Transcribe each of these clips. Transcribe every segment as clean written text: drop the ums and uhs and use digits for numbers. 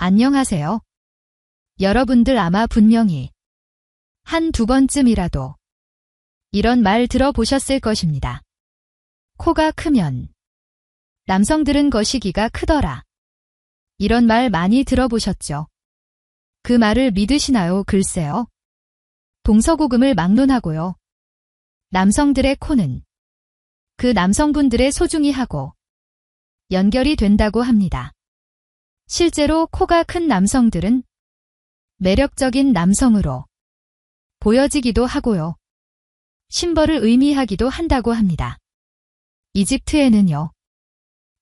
안녕하세요. 여러분들 아마 분명히 한두 번쯤이라도 이런 말 들어보셨을 것입니다. 코가 크면 남성들은 거시기가 크더라. 이런 말 많이 들어보셨죠? 그 말을 믿으시나요? 글쎄요. 동서고금을 막론하고요. 남성들의 코는 그 남성분들의 소중히 하고 연결이 된다고 합니다. 실제로 코가 큰 남성들은 매력적인 남성으로 보여지기도 하고요. 심벌을 의미하기도 한다고 합니다. 이집트에는요,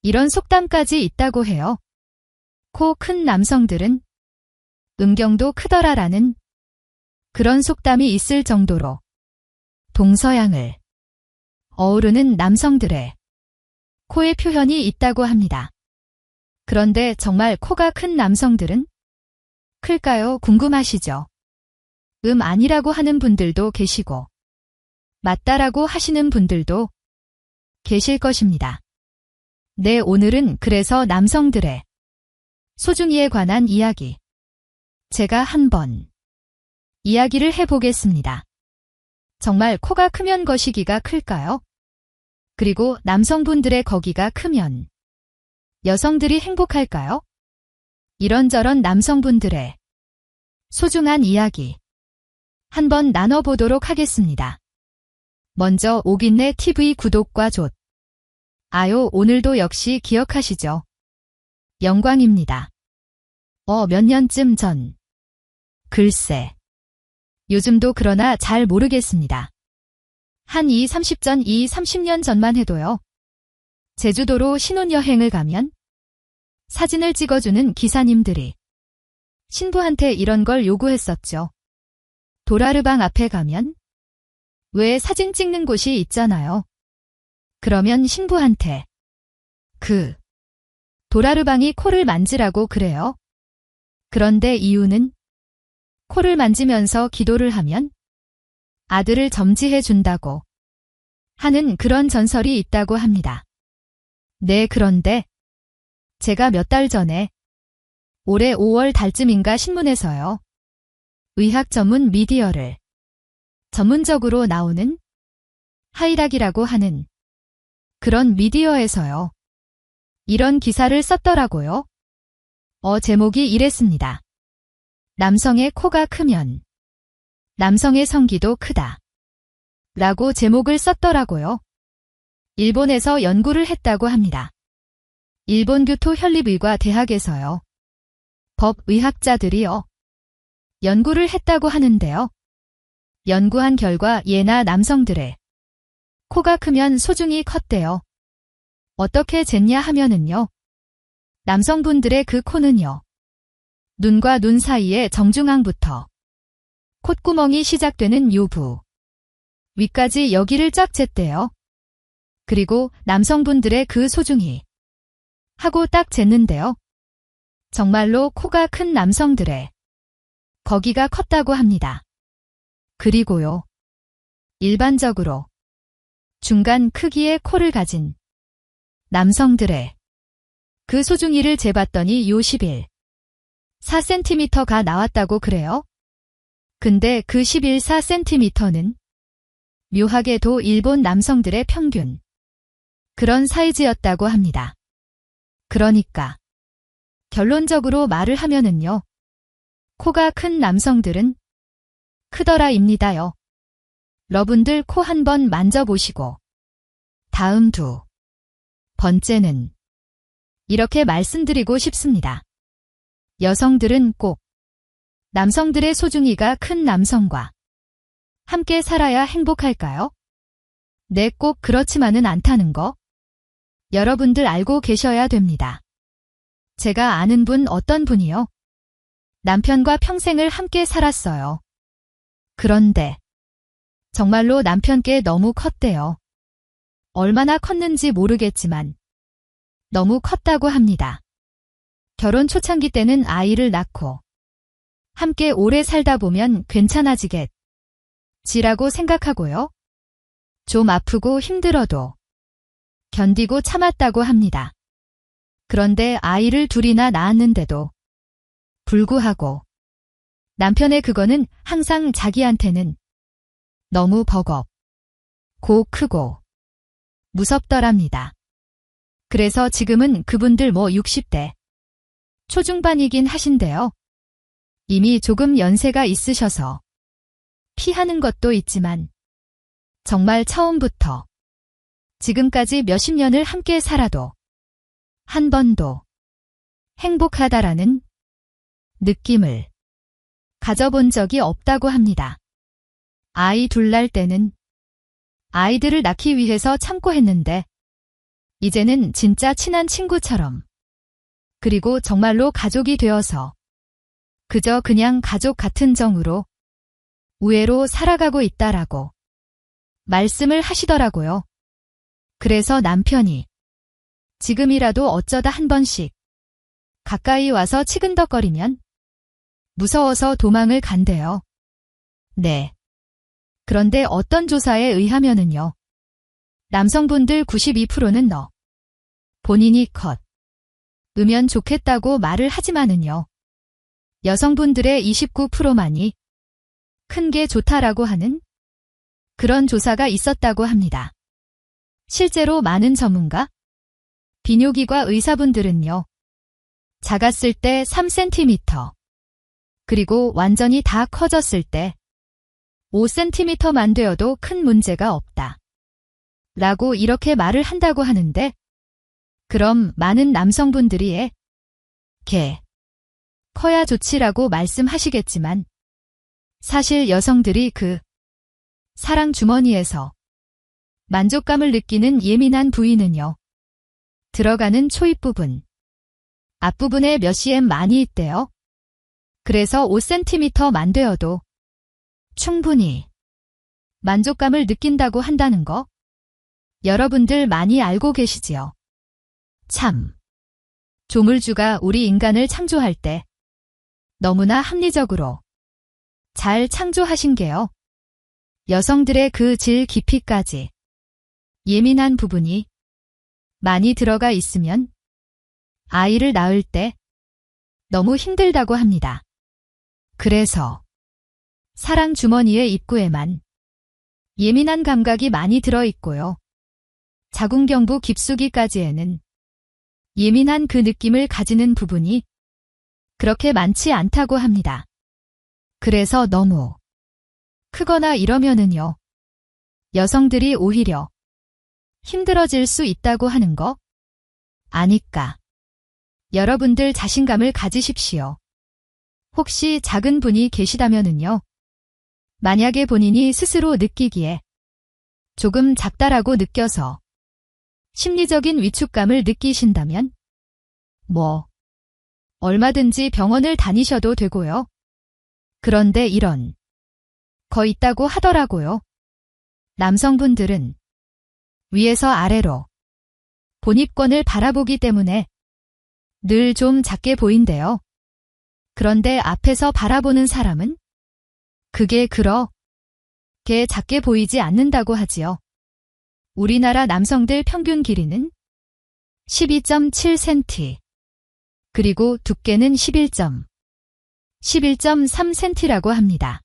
이런 속담까지 있다고 해요. 코 큰 남성들은 음경도 크더라라는 그런 속담이 있을 정도로 동서양을 어우르는 남성들의 코의 표현이 있다고 합니다. 그런데 정말 코가 큰 남성들은 클까요? 궁금하시죠? 아니라고 하는 분들도 계시고 맞다라고 하시는 분들도 계실 것입니다. 네, 오늘은 그래서 남성들의 소중이에 관한 이야기 제가 한번 이야기를 해보겠습니다. 정말 코가 크면 거시기가 클까요? 그리고 남성분들의 거기가 크면 여성들이 행복할까요? 이런저런 남성분들의 소중한 이야기 한번 나눠보도록 하겠습니다. 먼저 오긴네 TV 구독과 좋아요 오늘도 역시 기억하시죠? 영광입니다. 몇 년쯤 전. 글쎄. 요즘도 그러나 잘 모르겠습니다. 한 30년 전만 해도요. 제주도로 신혼여행을 가면 사진을 찍어주는 기사님들이 신부한테 이런 걸 요구했었죠. 도라르방 앞에 가면 왜 사진 찍는 곳이 있잖아요. 그러면 신부한테 그 도라르방이 코를 만지라고 그래요. 그런데 이유는 코를 만지면서 기도를 하면 아들을 점지해 준다고 하는 그런 전설이 있다고 합니다. 네, 그런데 제가 몇 달 전에 올해 5월 달쯤인가 신문에서요. 의학 전문 미디어를 전문적으로 나오는 하이락이라고 하는 그런 미디어에서요. 이런 기사를 썼더라고요. 제목이 이랬습니다. 남성의 코가 크면 남성의 성기도 크다. 라고 제목을 썼더라고요. 일본에서 연구를 했다고 합니다. 일본 교토현립의과 대학에서요. 법의학자들이요. 연구를 했다고 하는데요. 연구한 결과 예나 남성들의 코가 크면 소중히 컸대요. 어떻게 쟀냐 하면은요. 남성분들의 그 코는요. 눈과 눈 사이의 정중앙부터 콧구멍이 시작되는 요부 위까지 여기를 쫙 쟀대요. 그리고 남성분들의 그 소중히 하고 딱 쟀는데요. 정말로 코가 큰 남성들의 거기가 컸다고 합니다. 그리고요. 일반적으로 중간 크기의 코를 가진 남성들의 그 소중이를 재봤더니 요 4cm가 나왔다고 그래요. 근데 그 4cm는 묘하게도 일본 남성들의 평균 그런 사이즈였다고 합니다. 그러니까 결론적으로 말을 하면은요. 코가 큰 남성들은 크더라입니다요. 여러분들 코 한번 만져보시고 다음 두 번째는 이렇게 말씀드리고 싶습니다. 여성들은 꼭 남성들의 소중이가 큰 남성과 함께 살아야 행복할까요? 네, 꼭 그렇지만은 않다는 거 여러분들 알고 계셔야 됩니다. 제가 아는 분 어떤 분이요. 남편과 평생을 함께 살았어요. 그런데 정말로 남편께 너무 컸대요. 얼마나 컸는지 모르겠지만 너무 컸다고 합니다. 결혼 초창기 때는 아이를 낳고 함께 오래 살다 보면 괜찮아지겠지라고 생각하고요. 좀 아프고 힘들어도 견디고 참았다고 합니다. 그런데 아이를 둘이나 낳았는데도 불구하고 남편의 그거는 항상 자기한테는 너무 버겁고 크고 무섭더랍니다. 그래서 지금은 그분들 60대 초중반이긴 하신데요. 이미 조금 연세가 있으셔서 피하는 것도 있지만 정말 처음부터 지금까지 몇십 년을 함께 살아도 한 번도 행복하다라는 느낌을 가져본 적이 없다고 합니다. 아이 둘 낳을 때는 아이들을 낳기 위해서 참고 했는데 이제는 진짜 친한 친구처럼 그리고 정말로 가족이 되어서 그저 그냥 가족 같은 정으로 우애로 살아가고 있다라고 말씀을 하시더라고요. 그래서 남편이 지금이라도 어쩌다 한 번씩 가까이 와서 치근덕거리면 무서워서 도망을 간대요. 네. 그런데 어떤 조사에 의하면은요. 남성분들 92%는 본인이 으면 좋겠다고 말을 하지만은요. 여성분들의 29%만이 큰 게 좋다라고 하는 그런 조사가 있었다고 합니다. 실제로 많은 전문가, 비뇨기과 의사분들은요. 작았을 때 3cm, 그리고 완전히 다 커졌을 때 5cm만 되어도 큰 문제가 없다. 라고 이렇게 말을 한다고 하는데 그럼 많은 남성분들이 커야 좋지라고 말씀하시겠지만 사실 여성들이 그 사랑 주머니에서 만족감을 느끼는 예민한 부위는요. 들어가는 초입 부분, 앞부분에 몇 cm 많이 있대요. 그래서 5cm만 되어도 충분히 만족감을 느낀다고 한다는 거 여러분들 많이 알고 계시지요? 참, 조물주가 우리 인간을 창조할 때 너무나 합리적으로 잘 창조하신 게요. 여성들의 그 질 깊이까지 예민한 부분이 많이 들어가 있으면 아이를 낳을 때 너무 힘들다고 합니다. 그래서 사랑 주머니의 입구에만 예민한 감각이 많이 들어있고요. 자궁경부 깊숙이까지에는 예민한 그 느낌을 가지는 부분이 그렇게 많지 않다고 합니다. 그래서 너무 크거나 이러면은요. 여성들이 오히려 힘들어질 수 있다고 하는 거 아니까. 여러분들 자신감을 가지십시오. 혹시 작은 분이 계시다면은요. 만약에 본인이 스스로 느끼기에 조금 작다라고 느껴서 심리적인 위축감을 느끼신다면 얼마든지 병원을 다니셔도 되고요. 그런데 이런 거 있다고 하더라고요. 남성분들은 위에서 아래로 본입권을 바라보기 때문에 늘 좀 작게 보인대요. 그런데 앞에서 바라보는 사람은 그게 그렇게 작게 보이지 않는다고 하지요. 우리나라 남성들 평균 길이는 12.7cm, 그리고 두께는 11.3cm라고 합니다.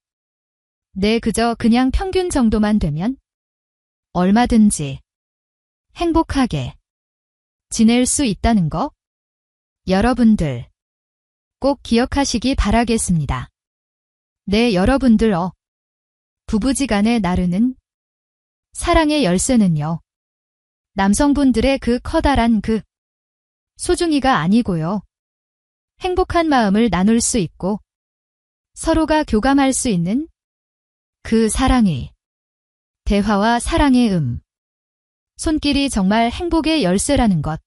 네, 그냥 평균 정도만 되면 얼마든지 행복하게 지낼 수 있다는 거 여러분들 꼭 기억하시기 바라겠습니다. 네, 여러분들 부부지간에 나르는 사랑의 열쇠는요. 남성분들의 그 커다란 그 소중이가 아니고요. 행복한 마음을 나눌 수 있고 서로가 교감할 수 있는 그 사랑이 대화와 사랑의 손길이 정말 행복의 열쇠라는 것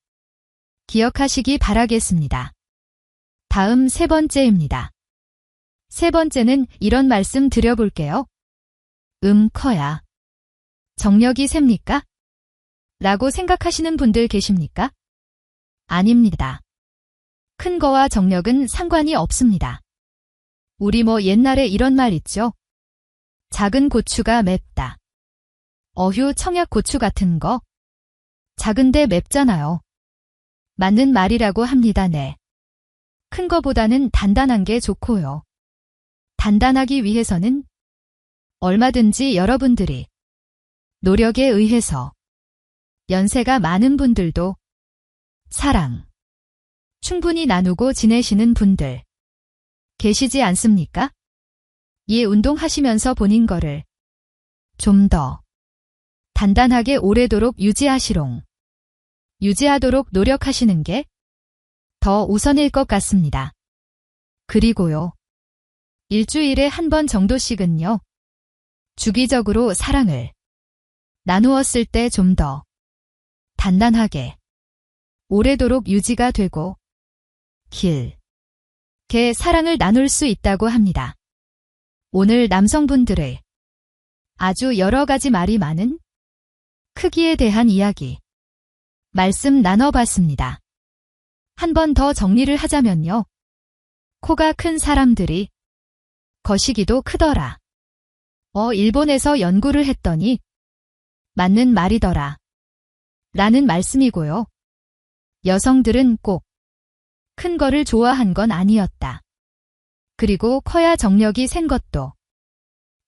기억하시기 바라겠습니다. 다음 세 번째입니다. 세 번째는 이런 말씀 드려볼게요. 커야 정력이 셉니까? 라고 생각하시는 분들 계십니까? 아닙니다. 큰 거와 정력은 상관이 없습니다. 우리 옛날에 이런 말 있죠? 작은 고추가 맵다. 어휴, 청양고추 같은 거 작은데 맵잖아요. 맞는 말이라고 합니다. 네. 큰 거보다는 단단한 게 좋고요. 단단하기 위해서는 얼마든지 여러분들이 노력에 의해서 연세가 많은 분들도 사랑 충분히 나누고 지내시는 분들 계시지 않습니까? 이 운동하시면서 본인 거를 좀 더 단단하게 오래도록 유지하도록 노력하시는 게 더 우선일 것 같습니다. 그리고요. 일주일에 한 번 정도씩은요. 주기적으로 사랑을 나누었을 때 좀 더 단단하게 오래도록 유지가 되고 길게 사랑을 나눌 수 있다고 합니다. 오늘 남성분들의 아주 여러 가지 말이 많은 크기에 대한 이야기 말씀 나눠봤습니다. 한 번 더 정리를 하자면요. 코가 큰 사람들이 거시기도 크더라. 일본에서 연구를 했더니 맞는 말이더라. 라는 말씀이고요. 여성들은 꼭 큰 거를 좋아한 건 아니었다. 그리고 커야 정력이 센 것도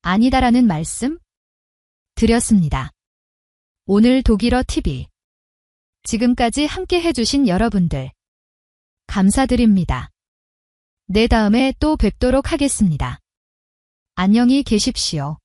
아니다라는 말씀 드렸습니다. 오늘 독일어 TV 지금까지 함께 해주신 여러분들 감사드립니다. 네, 다음에 또 뵙도록 하겠습니다. 안녕히 계십시오.